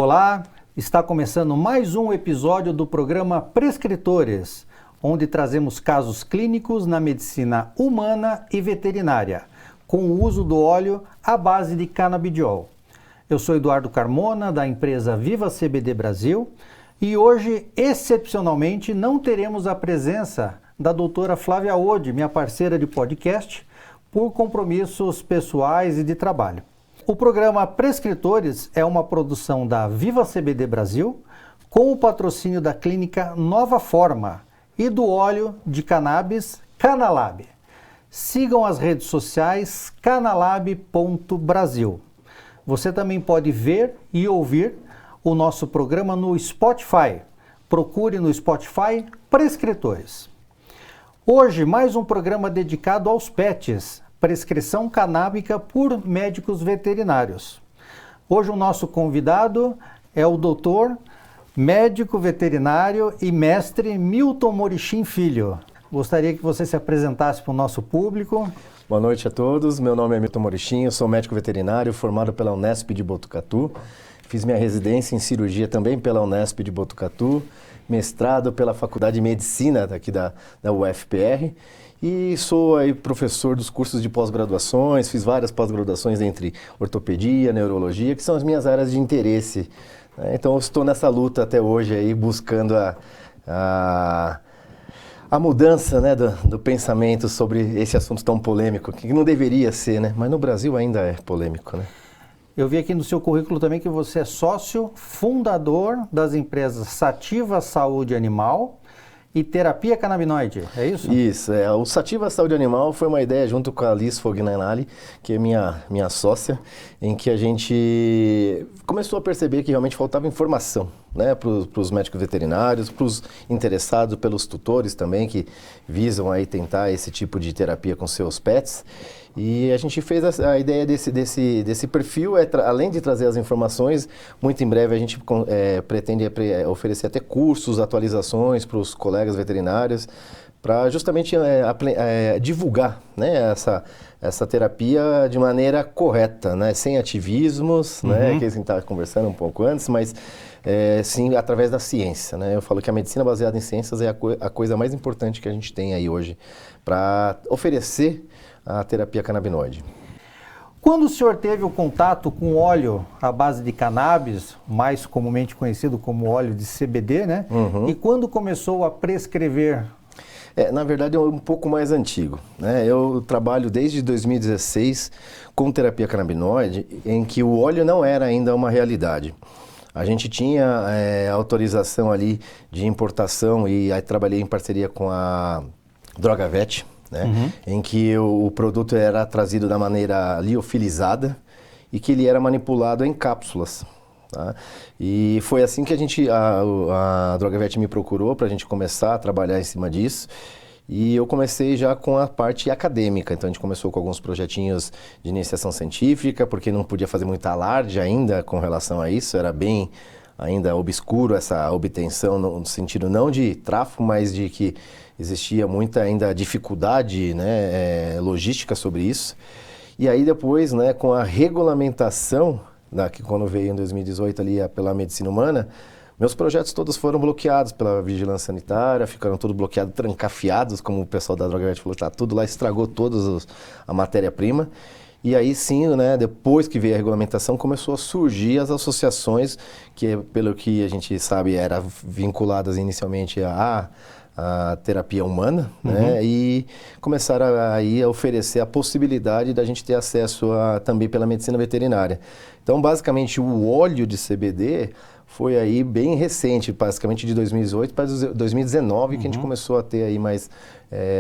Olá, está começando mais um episódio do programa Prescritores, onde trazemos casos clínicos na medicina humana e veterinária, com o uso do óleo à base de canabidiol. Eu sou Eduardo Carmona, da empresa Viva CBD Brasil, e hoje, excepcionalmente, não teremos a presença da doutora Flávia Ode, minha parceira de podcast, por compromissos pessoais e de trabalho. O programa Prescritores é uma produção da Viva CBD Brasil, com o patrocínio da clínica Nova Forma e do óleo de cannabis Canalab. Sigam as redes sociais canalab.brasil. Você também pode ver e ouvir o nosso programa no Spotify. Procure no Spotify Prescritores. Hoje, mais um programa dedicado aos pets, prescrição canábica por médicos veterinários. Hoje o nosso convidado é o doutor, médico veterinário e mestre Milton Morichim Filho. Gostaria que você se apresentasse para o nosso público. Boa noite a todos, meu nome é Milton Morichim, eu sou médico veterinário formado pela Unesp de Botucatu. Fiz minha residência em cirurgia também pela Unesp de Botucatu, mestrado pela Faculdade de Medicina daqui da UFPR. E sou aí professor dos cursos de pós-graduações, fiz várias pós-graduações entre ortopedia, neurologia, que são as minhas áreas de interesse. Então eu estou nessa luta até hoje aí, buscando a mudança, né, do pensamento sobre esse assunto tão polêmico, que não deveria ser, né? Mas no Brasil ainda é polêmico, né? Eu vi aqui no seu currículo também que você é sócio fundador das empresas Sativa Saúde Animal e Terapia Canabinoide, é isso? Isso, o Sativa Saúde Animal foi uma ideia junto com a Liz Fognanali, que é minha sócia, em que a gente começou a perceber que realmente faltava informação, né, para os médicos veterinários, para os interessados, pelos tutores também, que visam aí tentar esse tipo de terapia com seus pets. E a gente fez a ideia desse perfil, além de trazer as informações, muito em breve a gente pretende oferecer até cursos, atualizações para os colegas veterinários, para justamente divulgar, né, essa terapia de maneira correta, né, sem ativismos, né, que a gente estava conversando um pouco antes, mas sim através da ciência, né? Eu falo que a medicina baseada em ciências é a coisa mais importante que a gente tem aí hoje para oferecer a terapia canabinoide. Quando o senhor teve o contato com óleo à base de cannabis, mais comumente conhecido como óleo de CBD, né? E quando começou a prescrever? Na verdade é um pouco mais antigo, né? Eu trabalho desde 2016 com terapia canabinoide, em que o óleo não era ainda uma realidade. A gente tinha autorização ali de importação e aí trabalhei em parceria com a Drogavet, né? Em que o produto era trazido da maneira liofilizada e que ele era manipulado em cápsulas. Tá? E foi assim que a Drogavet me procurou para a gente começar a trabalhar em cima disso. E eu comecei já com a parte acadêmica, então a gente começou com alguns projetinhos de iniciação científica, porque não podia fazer muito alarde ainda com relação a isso, era bem ainda obscuro essa obtenção, no sentido não de tráfico, mas de que existia muita ainda dificuldade, né, logística sobre isso. E aí depois, né, com a regulamentação, que quando veio em 2018 ali pela medicina humana, meus projetos todos foram bloqueados pela vigilância sanitária, ficaram todos bloqueados, trancafiados, como o pessoal da Drogavet falou, tá tudo lá, estragou a matéria-prima. E aí sim, né, depois que veio a regulamentação, começou a surgir as associações, que pelo que a gente sabe, eram vinculadas inicialmente a terapia humana, né, e começaram aí a oferecer a possibilidade da gente ter acesso também pela medicina veterinária. Então, basicamente, o óleo de CBD foi aí bem recente, basicamente de 2018 para 2019, que a gente começou a ter aí mais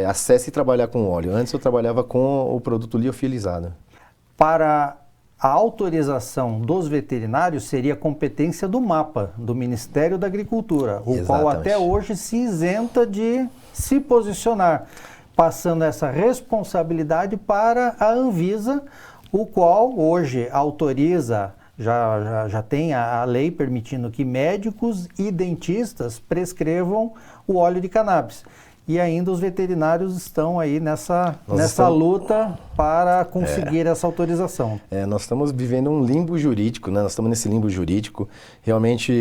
acesso e trabalhar com óleo. Antes eu trabalhava com o produto liofilizado. Para a autorização dos veterinários seria competência do MAPA, do Ministério da Agricultura, o qual até hoje se isenta de se posicionar, passando essa responsabilidade para a Anvisa, o qual hoje autoriza, já tem a lei permitindo que médicos e dentistas prescrevam o óleo de cannabis. e ainda os veterinários estão aí nessa estamos... luta para conseguir essa autorização. Nós estamos vivendo um limbo jurídico, né? Nós estamos nesse limbo jurídico. Realmente,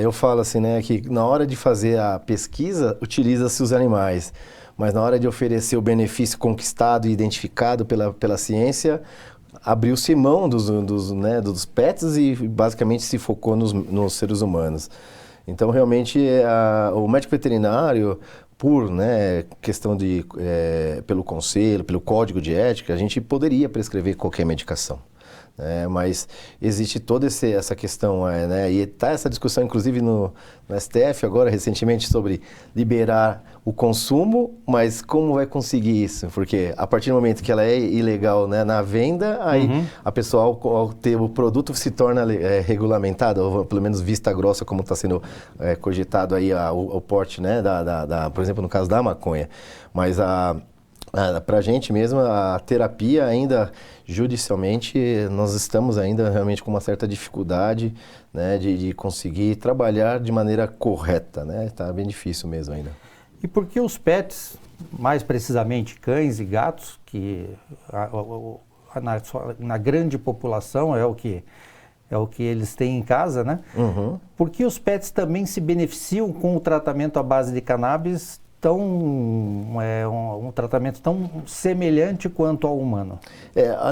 eu falo assim, né, que na hora de fazer a pesquisa, utiliza-se os animais, mas na hora de oferecer o benefício conquistado e identificado pela ciência, abriu-se mão dos pets e basicamente se focou nos seres humanos. Então, realmente, o médico veterinário, por questão pelo conselho, pelo código de ética, a gente poderia prescrever qualquer medicação. Mas existe toda essa questão, e está essa discussão, inclusive, no STF agora, recentemente, sobre liberar o consumo, mas como vai conseguir isso? Porque a partir do momento que ela é ilegal, na venda, aí a pessoa, ao ter o produto, se torna regulamentada, ou pelo menos vista grossa, como está sendo cogitado aí o porte, por exemplo, no caso da maconha. Mas para a gente mesmo, a terapia ainda, judicialmente, nós estamos ainda realmente com uma certa dificuldade, de conseguir trabalhar de maneira correta, Está bem difícil mesmo ainda. E por que os pets, mais precisamente cães e gatos, que na grande população é o que eles têm em casa, Por que os pets também se beneficiam com o tratamento à base de cannabis um tratamento tão semelhante quanto ao humano?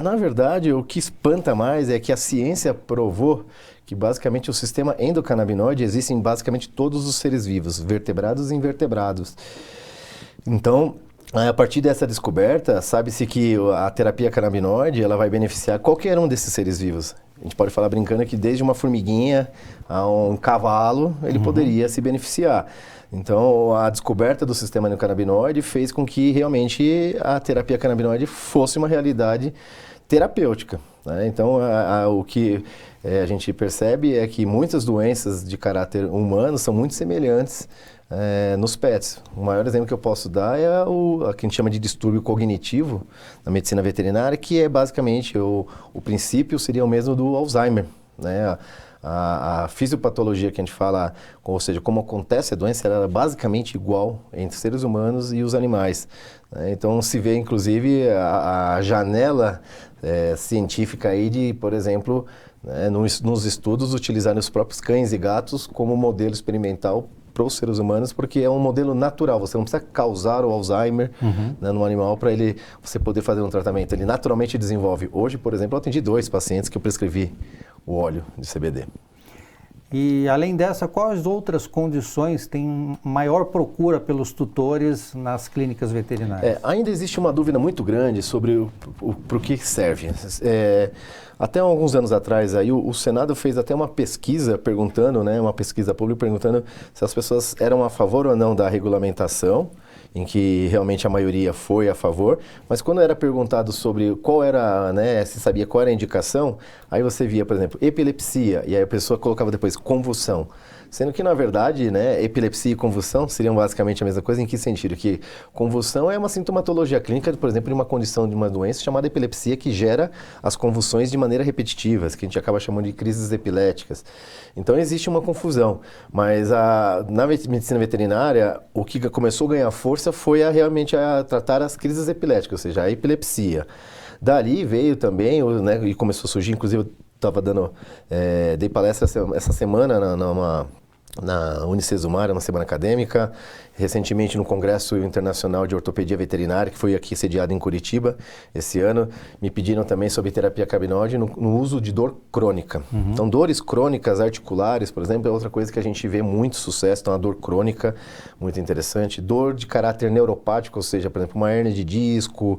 Na verdade, o que espanta mais é que a ciência provou que basicamente o sistema endocannabinoide existe em basicamente todos os seres vivos, vertebrados e invertebrados. Então, a partir dessa descoberta, sabe-se que a terapia canabinoide ela vai beneficiar qualquer um desses seres vivos. A gente pode falar brincando que desde uma formiguinha a um cavalo, ele poderia se beneficiar. Então, a descoberta do sistema endocannabinoide fez com que realmente a terapia canabinoide fosse uma realidade terapêutica. Então, o que a gente percebe é que muitas doenças de caráter humano são muito semelhantes nos pets. O maior exemplo que eu posso dar é o que a gente chama de distúrbio cognitivo na medicina veterinária, que é basicamente o princípio seria o mesmo do Alzheimer, A fisiopatologia que a gente fala, ou seja, como acontece a doença, ela é basicamente igual entre seres humanos e os animais. Então, se vê, inclusive, a janela científica aí de, por exemplo, nos estudos, utilizarem os próprios cães e gatos como modelo experimental para os seres humanos, porque é um modelo natural. Você não precisa causar o Alzheimer no animal para você poder fazer um tratamento. Ele naturalmente desenvolve. Hoje, por exemplo, eu atendi 2 pacientes que eu prescrevi o óleo de CBD. E além dessa, quais outras condições têm maior procura pelos tutores nas clínicas veterinárias? Ainda existe uma dúvida muito grande sobre para o que serve. Até alguns anos atrás, aí, o Senado fez até uma pesquisa perguntando, uma pesquisa pública perguntando se as pessoas eram a favor ou não da regulamentação, em que realmente a maioria foi a favor, mas quando era perguntado sobre qual era, se sabia qual era a indicação, aí você via, por exemplo, epilepsia, e aí a pessoa colocava depois convulsão. Sendo que, na verdade, epilepsia e convulsão seriam basicamente a mesma coisa. Em que sentido? Que convulsão é uma sintomatologia clínica, por exemplo, de uma condição de uma doença chamada epilepsia, que gera as convulsões de maneira repetitiva, que a gente acaba chamando de crises epiléticas. Então, existe uma confusão. Mas na medicina veterinária, o que começou a ganhar força foi realmente a tratar as crises epiléticas, ou seja, a epilepsia. Dali veio também, e começou a surgir, inclusive, eu estava dei palestra essa semana na Unicesumar, uma semana acadêmica, recentemente no Congresso Internacional de Ortopedia Veterinária, que foi aqui sediado em Curitiba esse ano, me pediram também sobre terapia canabinoide no uso de dor crônica. Então, dores crônicas articulares, por exemplo, é outra coisa que a gente vê muito sucesso, então a dor crônica, muito interessante. Dor de caráter neuropático, ou seja, por exemplo, uma hérnia de disco,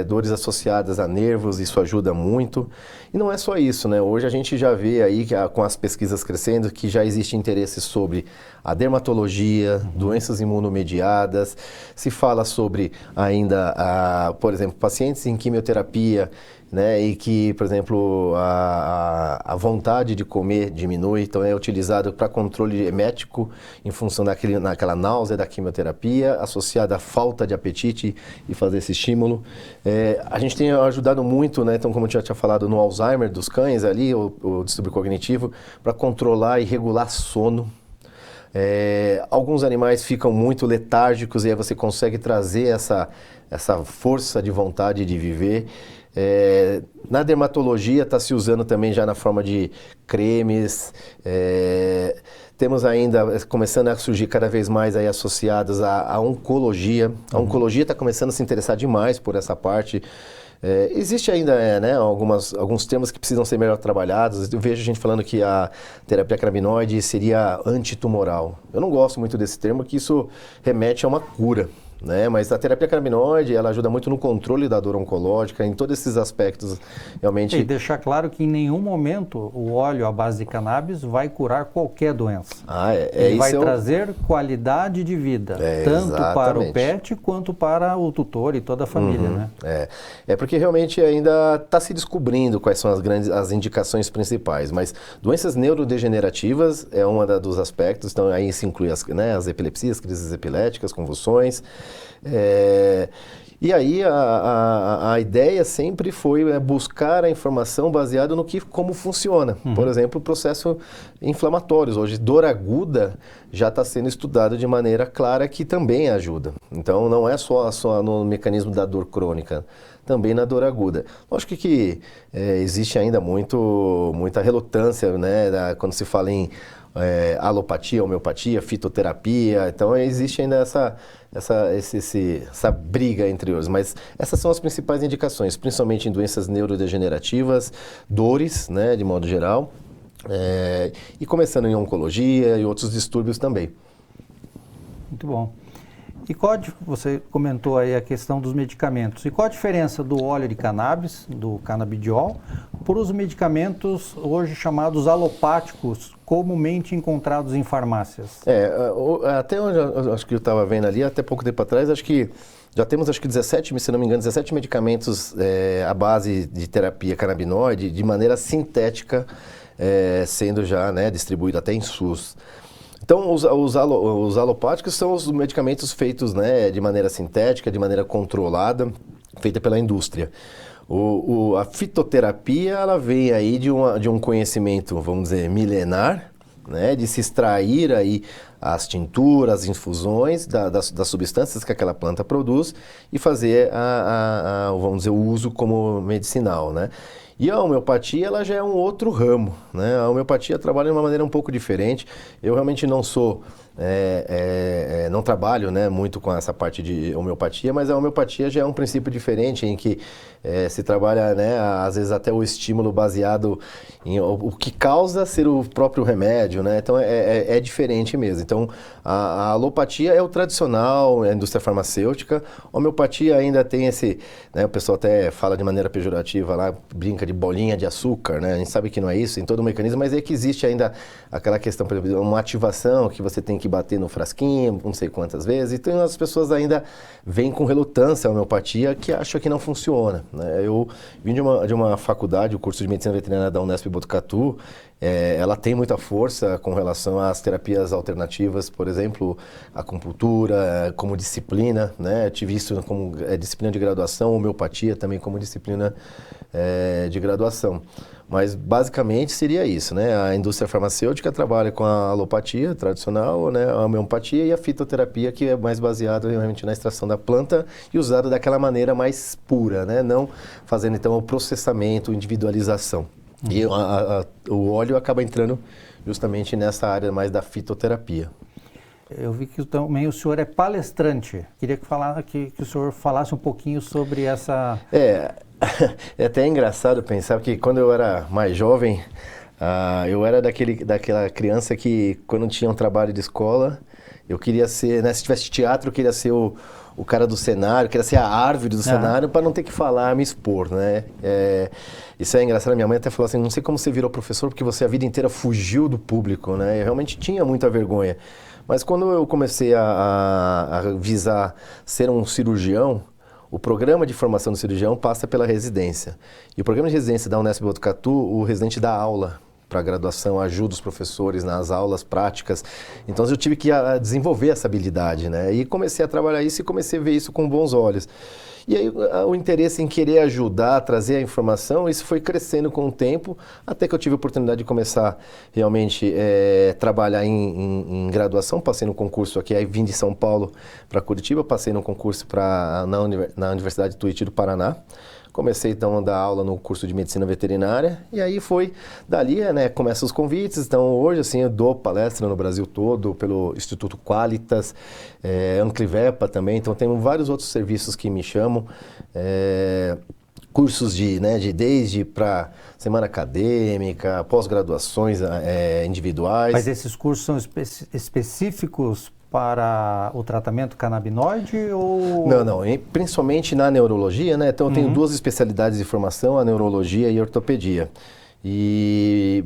dores associadas a nervos, isso ajuda muito. E não é só isso, Hoje a gente já vê aí, com as pesquisas crescendo, que já existe interesse sobre a dermatologia, doenças imunomediadas, se fala sobre ainda, por exemplo, pacientes em quimioterapia, e que, por exemplo, a vontade de comer diminui, então é utilizado para controle emético em função naquela náusea da quimioterapia, associada à falta de apetite e fazer esse estímulo. A gente tem ajudado muito, então como eu já tinha falado, no Alzheimer dos cães ali, o distúrbio cognitivo, para controlar e regular sono. Alguns animais ficam muito letárgicos e aí você consegue trazer essa força de vontade de viver. Na dermatologia está se usando também já na forma de cremes. Temos ainda começando a surgir cada vez mais aí associados à oncologia. A oncologia está começando a se interessar demais por essa parte. Existe ainda né, alguns termos que precisam ser melhor trabalhados. Eu vejo gente falando que a terapia canabinoide seria antitumoral. Eu não gosto muito desse termo, que isso remete a uma cura. Né? Mas a terapia canabinoide, ela ajuda muito no controle da dor oncológica, em todos esses aspectos, realmente... E deixar claro que em nenhum momento o óleo à base de cannabis vai curar qualquer doença. Ele vai trazer qualidade de vida, tanto exatamente. Para o pet quanto para o tutor e toda a família, né? Porque realmente ainda está se descobrindo quais são as indicações principais, mas doenças neurodegenerativas é um dos aspectos, então aí se inclui as epilepsias, crises epiléticas, convulsões. E aí a ideia sempre foi buscar a informação baseada no como funciona. Por exemplo, o processo inflamatório. Hoje, dor aguda já está sendo estudado de maneira clara que também ajuda. Então, não é só no mecanismo da dor crônica, também na dor aguda. Lógico que existe ainda muita relutância, né, quando se fala em alopatia, homeopatia, fitoterapia. Então, existe ainda essa briga entre eles, mas essas são as principais indicações, principalmente em doenças neurodegenerativas, dores, né, de modo geral, e começando em oncologia e outros distúrbios também. Muito bom. E você comentou aí a questão dos medicamentos. E qual a diferença do óleo de cannabis, do canabidiol, para os medicamentos hoje chamados alopáticos, comumente encontrados em farmácias? Até onde acho que eu estava vendo ali, até pouco tempo atrás, acho que já temos, se não me engano, 17 medicamentos à base de terapia canabinoide de maneira sintética, sendo já distribuído até em SUS. Então, os alopáticos são os medicamentos feitos de maneira sintética, de maneira controlada, feita pela indústria. A fitoterapia, ela vem aí de um conhecimento, vamos dizer, milenar, né, de se extrair aí as tinturas, as infusões das substâncias que aquela planta produz e fazer, vamos dizer, o uso como medicinal, né? E a homeopatia, ela já é um outro ramo, né? A homeopatia trabalha de uma maneira um pouco diferente. Eu realmente não sou, não trabalho, né, muito com essa parte de homeopatia, mas a homeopatia já é um princípio diferente em que se trabalha, né, às vezes até o estímulo baseado em o que causa ser o próprio remédio, né? Então é diferente mesmo. Então a alopatia é o tradicional, a indústria farmacêutica. A homeopatia ainda tem né, o pessoal até fala de maneira pejorativa lá, brinca de bolinha de açúcar, né? A gente sabe que não é isso, tem todo o mecanismo, mas é que existe ainda aquela questão, por exemplo, uma ativação que você tem que bater no frasquinho, não sei quantas vezes, então as pessoas ainda vêm com relutância à homeopatia, que acham que não funciona, né? Eu vim de uma faculdade, o curso de Medicina Veterinária da Unesp Botucatu, ela tem muita força com relação às terapias alternativas, por exemplo, a acupuntura como disciplina, né? Eu tive isso como disciplina de graduação, homeopatia também como disciplina de graduação. Mas basicamente seria isso, né? A indústria farmacêutica trabalha com a alopatia tradicional, né? A homeopatia e a fitoterapia, que é mais baseada realmente na extração da planta e usada daquela maneira mais pura, né? Não fazendo então o processamento, individualização. E o óleo acaba entrando justamente nessa área mais da fitoterapia. Eu vi que também o senhor é palestrante. Queria que o senhor falasse um pouquinho sobre essa... É até engraçado pensar que quando eu era mais jovem, eu era daquela criança que quando tinha um trabalho de escola, eu queria ser, né, se tivesse teatro, eu queria ser o cara do cenário, queria ser a árvore do cenário para não ter que falar, me expor, né? Isso é engraçado, minha mãe até falou assim, não sei como você virou professor, porque você a vida inteira fugiu do público, né? Eu realmente tinha muita vergonha. Mas quando eu comecei a visar ser um cirurgião, o programa de formação do cirurgião passa pela residência. E o programa de residência da Unesp Botucatu, o residente dá aula para a graduação, ajudo os professores nas aulas práticas. Então eu tive que desenvolver essa habilidade, né? E comecei a trabalhar isso e comecei a ver isso com bons olhos. E aí o interesse em querer ajudar, trazer a informação, isso foi crescendo com o tempo, até que eu tive a oportunidade de começar realmente trabalhar em graduação. Passei no concurso aqui, aí vim de São Paulo para Curitiba, passei no concurso na Universidade Tuiuti do Paraná. Comecei então a dar aula no curso de medicina veterinária e aí foi dali, né, começam os convites. Então hoje assim eu dou palestra no Brasil todo pelo Instituto Qualitas, Anclivepa também, então tem vários outros serviços que me chamam, cursos desde para semana acadêmica, pós-graduações individuais. Mas esses cursos são específicos para o tratamento canabinoide ou... Não, principalmente na neurologia, né? Então eu tenho duas especialidades de formação, a neurologia e a ortopedia. E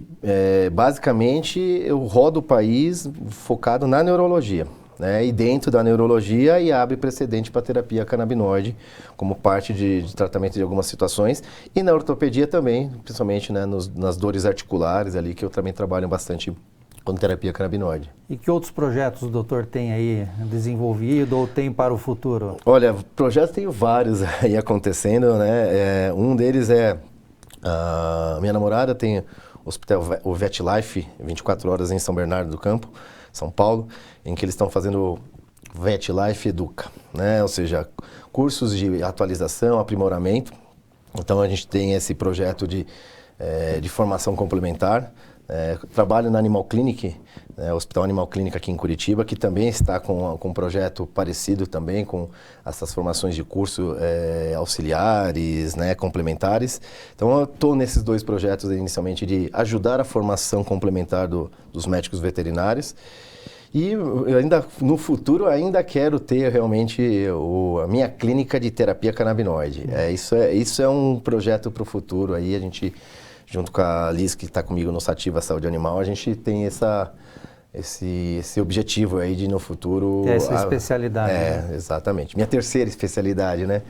basicamente eu rodo o país focado na neurologia, né? E dentro da neurologia e abre precedente para terapia canabinoide como parte de tratamento de algumas situações. E na ortopedia também, principalmente, né, nas dores articulares ali, que eu também trabalho bastante com terapia canabinoide. E que outros projetos o doutor tem aí desenvolvido ou tem para o futuro? Olha, projetos tenho vários aí acontecendo, né? Um deles minha namorada tem o VetLife 24 horas em São Bernardo do Campo, São Paulo, em que eles estão fazendo VetLife Educa, né? Ou seja, cursos de atualização, aprimoramento. Então a gente tem esse projeto de formação complementar. Trabalho na Animal Clinic, Hospital Animal Clinic aqui em Curitiba, que também está com um projeto parecido também, com essas formações de curso auxiliares, né, complementares. Então eu estou nesses dois projetos inicialmente de ajudar a formação complementar dos médicos veterinários. E eu ainda, no futuro, ainda quero ter realmente a minha clínica de terapia canabinoide. Isso é um projeto para o futuro. Aí a gente, junto com a Liz, que está comigo no Sativa Saúde Animal, a gente tem esse objetivo aí de, no futuro... Essa especialidade. Né? Exatamente. Minha terceira especialidade, né?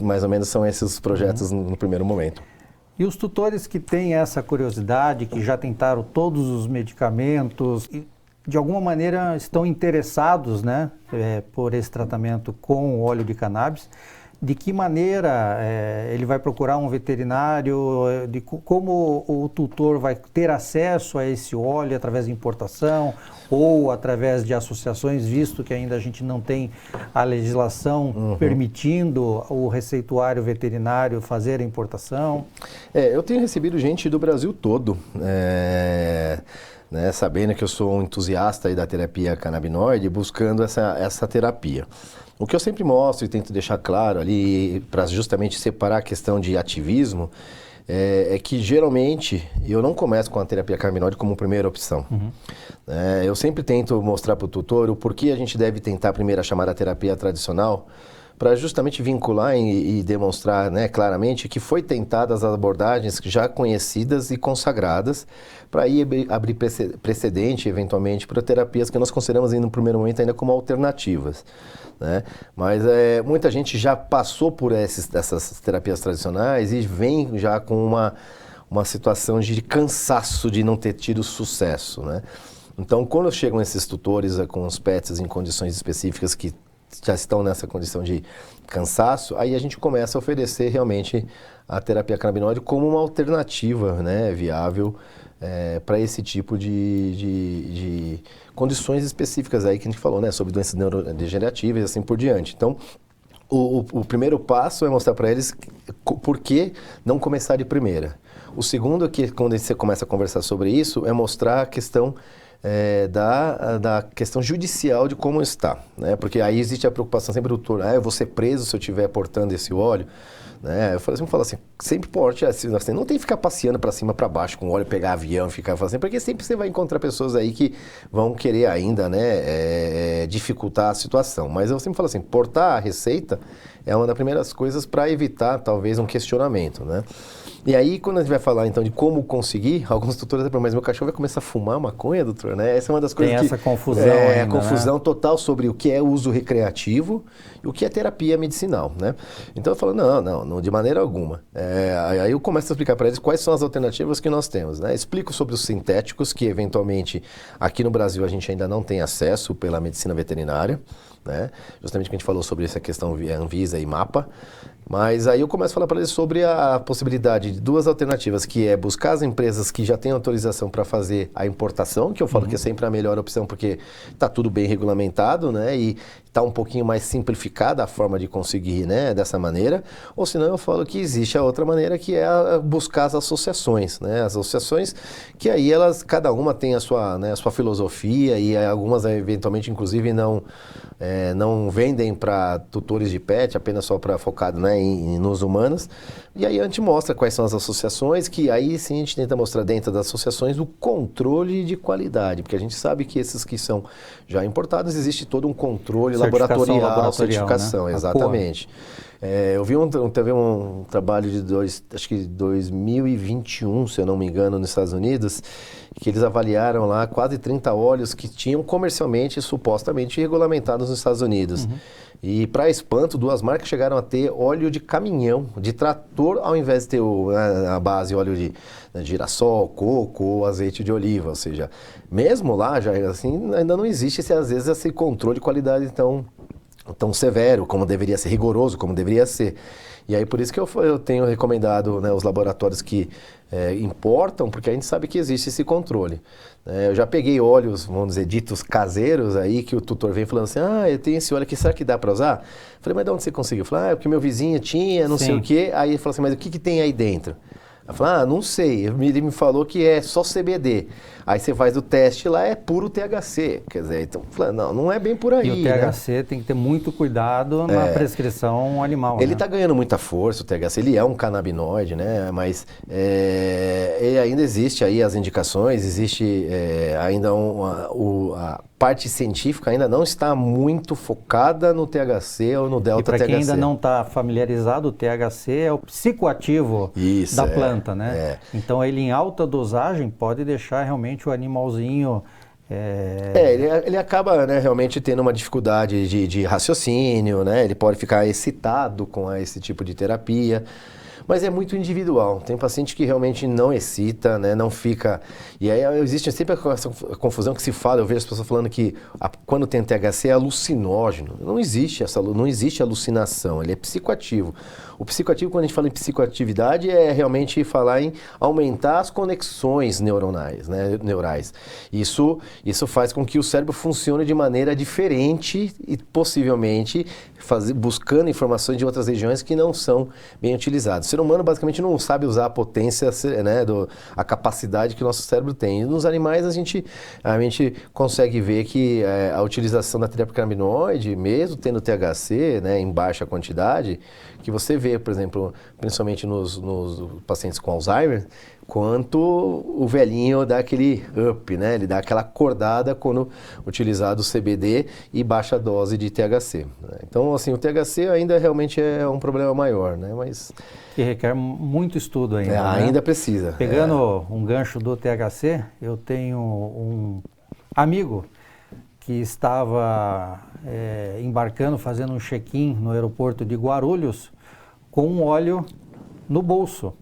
Mais ou menos são esses projetos no primeiro momento. E os tutores que têm essa curiosidade, que já tentaram todos os medicamentos, e de alguma maneira estão interessados, né, por esse tratamento com óleo de cannabis, de que maneira ele vai procurar um veterinário, como o tutor vai ter acesso a esse óleo através de importação ou através de associações, visto que ainda a gente não tem a legislação permitindo o receituário veterinário fazer a importação? Eu tenho recebido gente do Brasil todo, né, sabendo que eu sou um entusiasta aí da terapia canabinoide, buscando essa terapia. O que eu sempre mostro e tento deixar claro ali, para justamente separar a questão de ativismo, é que geralmente eu não começo com a terapia canabinoide como primeira opção. Eu sempre tento mostrar para o tutor o porquê a gente deve tentar primeiro a chamada terapia tradicional, para justamente vincular e demonstrar, né, claramente que foi tentadas as abordagens já conhecidas e consagradas para aí abrir precedente, eventualmente, para terapias que nós consideramos no primeiro momento ainda como alternativas, né? Mas muita gente já passou por essas terapias tradicionais e vem já com uma situação de cansaço de não ter tido sucesso, né? Então, quando chegam esses tutores com os pets em condições específicas que já estão nessa condição de cansaço, aí a gente começa a oferecer realmente a terapia canabinoide como uma alternativa, né, viável para esse tipo de condições específicas aí que a gente falou, né, sobre doenças neurodegenerativas e assim por diante. Então, o primeiro passo é mostrar para eles por que não começar de primeira. O segundo é que, quando você começa a conversar sobre isso, é mostrar a questão da questão judicial de como está, né? Porque aí existe a preocupação sempre do tutor, eu vou ser preso se eu estiver portando esse óleo, né? Eu sempre falo assim, sempre porte assim, não tem que ficar passeando para cima para baixo com óleo, pegar avião, ficar fazendo, porque sempre você vai encontrar pessoas aí que vão querer ainda, né, dificultar a situação. Mas eu sempre falo assim, portar a receita é uma das primeiras coisas para evitar talvez um questionamento, né? E aí, quando a gente vai falar, então, de como conseguir, alguns tutores falam, mas meu cachorro vai começar a fumar maconha, doutor, né? Essa é uma das coisas Tem que... essa confusão a ainda, confusão né? total sobre o que é uso recreativo e o que é terapia medicinal, né? Então, eu falo, não, de maneira alguma. Aí eu começo a explicar para eles quais são as alternativas que nós temos, né? Explico sobre os sintéticos, que eventualmente aqui no Brasil a gente ainda não tem acesso pela medicina veterinária, né? Justamente que a gente falou sobre essa questão Anvisa e MAPA. Mas aí eu começo a falar para eles sobre a possibilidade de duas alternativas, que é buscar as empresas que já têm autorização para fazer a importação, que eu falo que é sempre a melhor opção, porque está tudo bem regulamentado, né? E está um pouquinho mais simplificada a forma de conseguir, né? Dessa maneira. Ou senão eu falo que existe a outra maneira, que é buscar as associações, né? As associações que aí elas, cada uma tem a sua, né, a sua filosofia e algumas eventualmente, inclusive, não vendem para tutores de pet, apenas só para focado, né, nos humanos. E aí a gente mostra quais são as associações, que aí sim a gente tenta mostrar dentro das associações o controle de qualidade, porque a gente sabe que esses que são já importados, existe todo um controle laboratorial, certificação, né? Exatamente. Eu vi teve um trabalho de 2021, se eu não me engano, nos Estados Unidos, que eles avaliaram lá quase 30 óleos que tinham comercialmente, supostamente, regulamentados nos Estados Unidos. E, para espanto, duas marcas chegaram a ter óleo de caminhão, de trator, ao invés de ter a base óleo de girassol, coco ou azeite de oliva. Ou seja, mesmo lá, já assim, ainda não existe, às vezes, esse controle de qualidade tão severo, como deveria ser, rigoroso, como deveria ser. E aí por isso que eu tenho recomendado, né, os laboratórios que importam, porque a gente sabe que existe esse controle. Eu já peguei óleos, vamos dizer, ditos caseiros aí, que o tutor vem falando assim, eu tenho esse óleo aqui, será que dá para usar? Falei, mas de onde você conseguiu? Falei, é porque meu vizinho tinha, não sei o quê. Aí ele falou assim, mas o que tem aí dentro? Eu falei, não sei, ele me falou que é só CBD. Aí você faz o teste lá, é puro THC. Quer dizer, então, eu falei, não é bem por aí. E o THC tem que ter muito cuidado na prescrição animal. Ele né? está ganhando muita força, o THC, ele é um canabinoide, né? Mas ele ainda existe aí as indicações, existe ainda a parte científica ainda não está muito focada no THC ou no delta THC. E para quem ainda não está familiarizado, o THC é o psicoativo da planta, né? Então ele em alta dosagem pode deixar realmente o animalzinho... Ele acaba, né, realmente tendo uma dificuldade de raciocínio, né? Ele pode ficar excitado com esse tipo de terapia. Mas é muito individual. Tem paciente que realmente não excita, né, não fica... E aí existe sempre essa confusão que se fala, eu vejo as pessoas falando que quando tem THC é alucinógeno. Não existe alucinação, ele é psicoativo. O psicoativo, quando a gente fala em psicoatividade, é realmente falar em aumentar as conexões neuronais, né, neurais. Isso faz com que o cérebro funcione de maneira diferente e possivelmente buscando informações de outras regiões que não são bem utilizadas. O ser humano basicamente não sabe usar a potência, né, a capacidade que o nosso cérebro tem. E nos animais a gente consegue ver que a utilização da terapia mesmo tendo THC, né, em baixa quantidade, que você vê, por exemplo, principalmente nos pacientes com Alzheimer, quanto o velhinho dá aquele up, né? Ele dá aquela acordada quando utilizado o CBD e baixa dose de THC. Né? Então, assim, o THC ainda realmente é um problema maior, né? Mas... que requer muito estudo ainda. Né? Ainda precisa. Pegando um gancho do THC, eu tenho um amigo que estava embarcando, fazendo um check-in no aeroporto de Guarulhos com um óleo no bolso.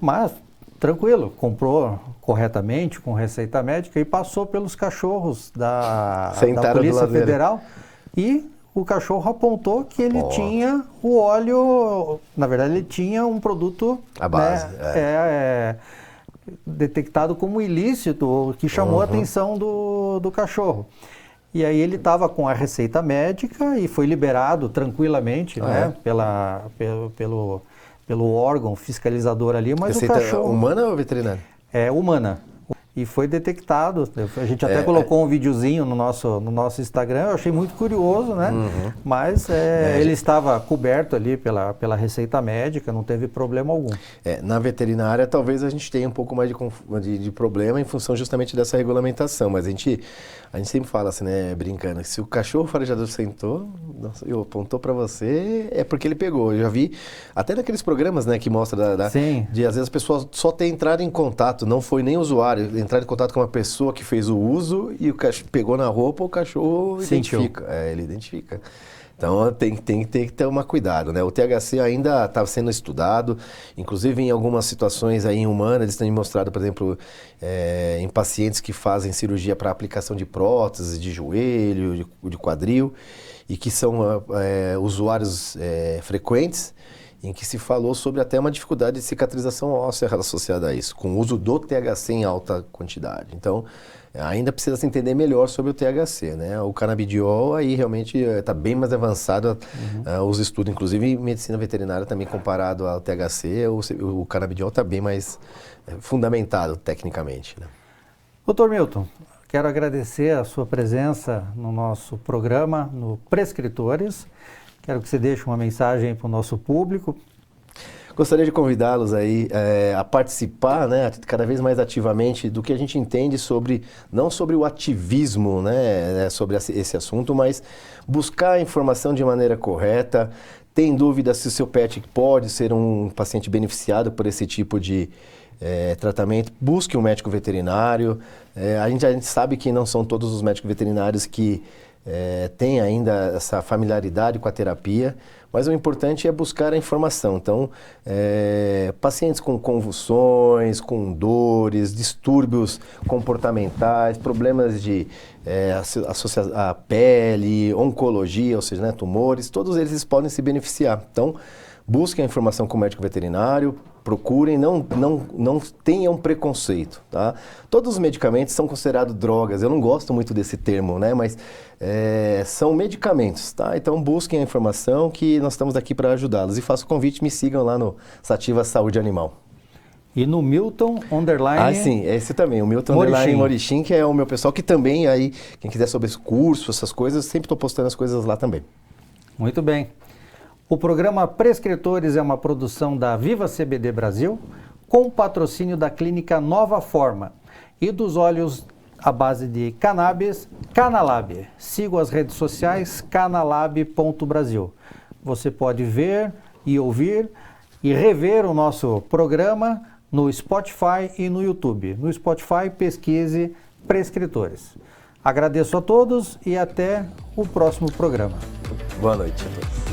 Mas, tranquilo, comprou corretamente, com receita médica e passou pelos cachorros da Polícia Federal e o cachorro apontou que ele tinha o óleo, na verdade ele tinha um produto a base, detectado como ilícito, que chamou a atenção do cachorro. E aí ele estava com a receita médica e foi liberado tranquilamente, né, pelo órgão fiscalizador ali, mas receita o cachorro... humana ou veterinária? É humana. E foi detectado. A gente até colocou um videozinho no nosso Instagram, eu achei muito curioso, né? Mas ele estava coberto ali pela receita médica, não teve problema algum. Na veterinária, talvez a gente tenha um pouco mais de problema em função justamente dessa regulamentação, mas a gente sempre fala assim, né, brincando, se o cachorro farejador sentou, nossa, eu apontou para você, é porque ele pegou. Eu já vi, até naqueles programas, né, que mostra de às vezes as pessoas só ter entrado em contato, não foi nem usuário, entrar em contato com uma pessoa que fez o uso e o cachorro pegou na roupa, o cachorro identifica. Ele identifica. Então tem que ter um cuidado, né? O THC ainda está sendo estudado, inclusive em algumas situações aí humanas, eles têm mostrado, por exemplo, em pacientes que fazem cirurgia para aplicação de próteses, de joelho, de quadril, e que são usuários frequentes, em que se falou sobre até uma dificuldade de cicatrização óssea associada a isso, com o uso do THC em alta quantidade. Então, ainda precisa se entender melhor sobre o THC, né? O canabidiol aí realmente está bem mais avançado, os estudos, inclusive em medicina veterinária também comparado ao THC, o canabidiol está bem mais fundamentado tecnicamente, né? Dr. Milton, quero agradecer a sua presença no nosso programa, no Prescritores. Quero que você deixe uma mensagem para o nosso público. Gostaria de convidá-los aí a participar, né, cada vez mais ativamente do que a gente entende sobre, não sobre o ativismo, né, sobre esse assunto, mas buscar a informação de maneira correta. Tem dúvida se o seu pet pode ser um paciente beneficiado por esse tipo de tratamento? Busque um médico veterinário. A gente sabe que não são todos os médicos veterinários que têm ainda essa familiaridade com a terapia, mas o importante é buscar a informação. Então, pacientes com convulsões, com dores, distúrbios comportamentais, problemas de associação à pele, oncologia, ou seja, né, tumores, todos eles podem se beneficiar. Então, busquem a informação com o médico veterinário, procurem, não tenham preconceito, tá? Todos os medicamentos são considerados drogas, eu não gosto muito desse termo, né? Mas são medicamentos, tá? Então busquem a informação que nós estamos aqui para ajudá-los. E faço o convite, me sigam lá no Sativa Saúde Animal. E no Milton _. Ah, sim, esse também, o Milton _ Morichim, que é o meu pessoal, que também aí, quem quiser saber esse curso, essas coisas, sempre estou postando as coisas lá também. Muito bem. O programa Prescritores é uma produção da Viva CBD Brasil, com patrocínio da clínica Nova Forma e dos óleos à base de cannabis, Canalab. Siga as redes sociais canalab.brasil. Você pode ver e ouvir e rever o nosso programa no Spotify e no YouTube. No Spotify, pesquise Prescritores. Agradeço a todos e até o próximo programa. Boa noite a todos.